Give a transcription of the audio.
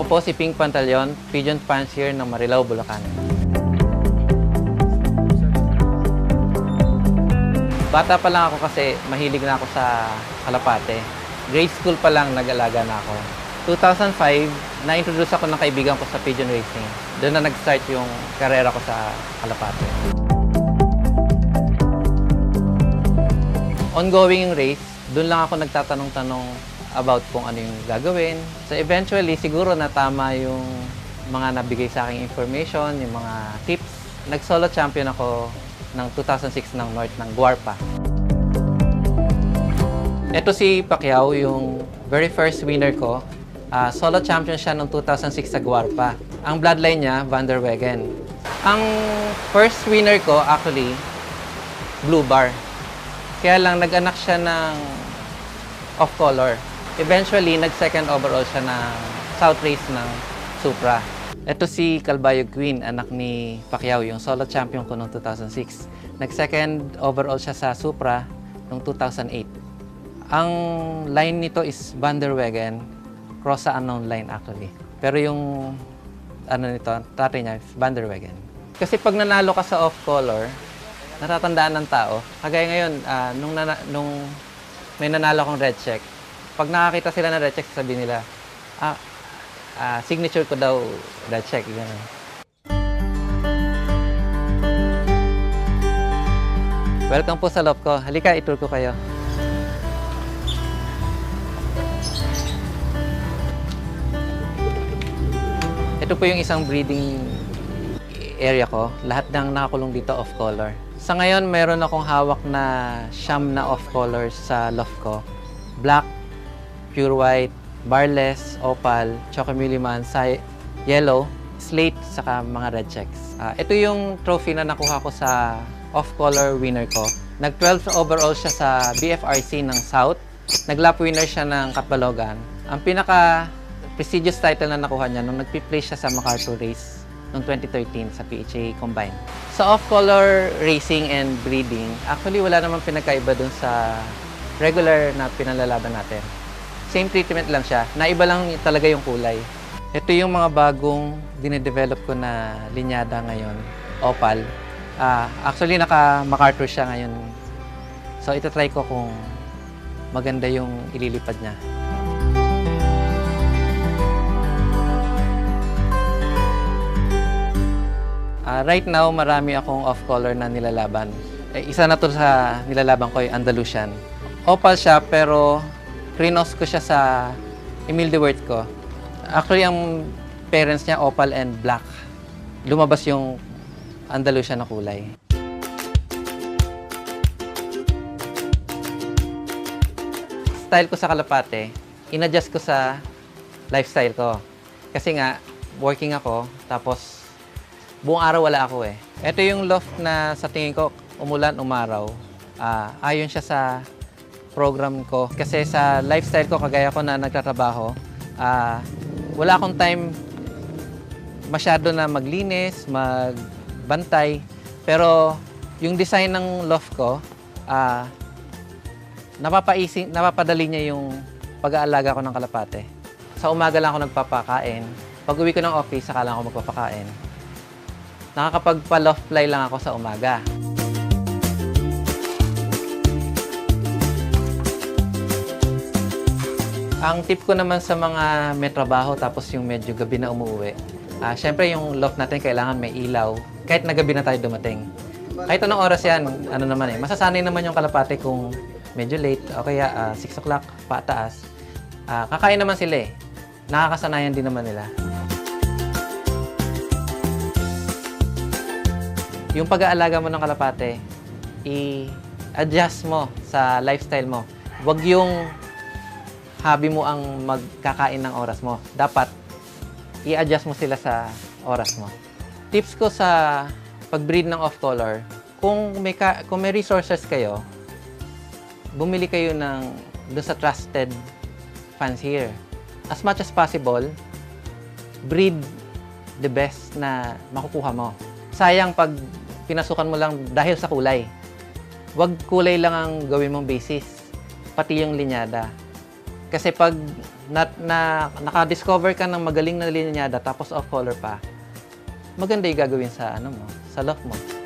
po si Pink Pantaleon, Pigeon Fancier ng Marilao, Bulacan. Bata pa lang ako kasi mahilig na ako sa kalapate. Grade school pa lang nag-alaga na ako. 2005, na-introduce ako ng kaibigan ko sa pigeon racing. Doon na nag-start yung karera ko sa kalapate. Ongoing yung race, doon lang ako nagtatanong-tanong about kung ano yung gagawin. So eventually, siguro natama yung mga nabigay sa aking information, yung mga tips. Nag-solo champion ako ng 2006 ng North ng Guarpa. Ito si Pacquiao, yung very first winner ko. Solo champion siya noong 2006 sa Guarpa. Ang bloodline niya, Van der Wegen. Ang first winner ko, actually, Blue Bar. Kaya lang, nag-anak siya ng off-color. Eventually, nag-second overall siya ng South Race ng Supra. Ito si Calbayo Queen, anak ni Pacquiao, yung solo champion ko noong 2006. Nag-second overall siya sa Supra noong 2008. Ang line nito is Van der Wegen, cross sa unknown line actually. Pero yung ano nito, tatay niya is Van der Wegen. Kasi pag nanalo ka sa off-color, natatandaan ng tao. Kagaya ngayon, nung may nanalo akong red check, pag nakakita sila ng red check, sabihin nila, signature ko daw red check. Ganun. Welcome po sa loob ko. Halika, itour ko kayo. Ito po yung isang breeding area ko. Lahat ng nakakulong dito off-color. Sa ngayon, meron akong hawak na siyam na off-colors sa loft ko. Black, pure white, barless, opal, chocomuliman, yellow, slate, saka mga red checks. Ito yung trophy na nakuha ko sa off-color winner ko. Nag-12 overall siya sa BFRC ng South. Nag-lap winner siya ng Kapalogan. Ang pinaka-prestigious title na nakuha niya nung nag-play siya sa MacArthur Race noong 2013 sa PHA Combine. Sa off-color racing and breeding, actually wala namang pinagkaiba dun sa regular na pinalalaban natin. Same treatment lang siya. Naiba lang talaga yung kulay. Ito yung mga bagong dinedevelop ko na linyada ngayon. Opal. Actually, naka-MacArthur siya ngayon. So, ito-try ko kung maganda yung ililipad niya. Right now, marami akong off-color na nilalaban. Isa na to sa nilalaban ko, yung Andalusian. Opal siya, pero crinos ko siya sa Emil de Werth ko. Actually, ang parents niya, opal and black. Lumabas yung Andalusian na kulay. Style ko sa kalapate, in-adjust ko sa lifestyle ko. Kasi nga, working ako, tapos buong araw wala ako eh. Ito yung loft na sa tingin ko, umulan, umaraw. Ayon siya sa program ko. Kasi sa lifestyle ko, kagaya ko na nagtatrabaho, wala akong time masyado na maglinis, magbantay. Pero yung design ng loft ko, napapadali niya yung pag-aalaga ko ng kalapate. Sa umaga lang ako nagpapakain. Pag uwi ko ng office, saka lang ako magpapakain. Nakakapagpa-loft fly lang ako sa umaga. Ang tip ko naman sa mga may trabaho tapos yung medyo gabi na umuwi, syempre yung loft natin kailangan may ilaw kahit na gabi na tayo dumating. Kahit anong oras yan, ano naman eh, masasanay naman yung kalapate kung medyo late o kaya 6 o'clock pataas. Kakain naman sila eh. Nakakasanayan din naman nila. Yung pag-aalaga mo ng kalapate, i-adjust mo sa lifestyle mo. Huwag yung hobby mo ang magkakain ng oras mo. Dapat, i-adjust mo sila sa oras mo. Tips ko sa pag-breed ng off-color, kung may resources kayo, bumili kayo doon sa trusted fancier. As much as possible, breed the best na makukuha mo. Sayang pag pinasukan mo lang dahil sa kulay. Huwag kulay lang ang gawin mong basis, pati yung linyada. Kasi pag naka-discover ka ng magaling na linyada tapos off-color pa, maganda yung gagawin sa, ano mo, sa loft mo.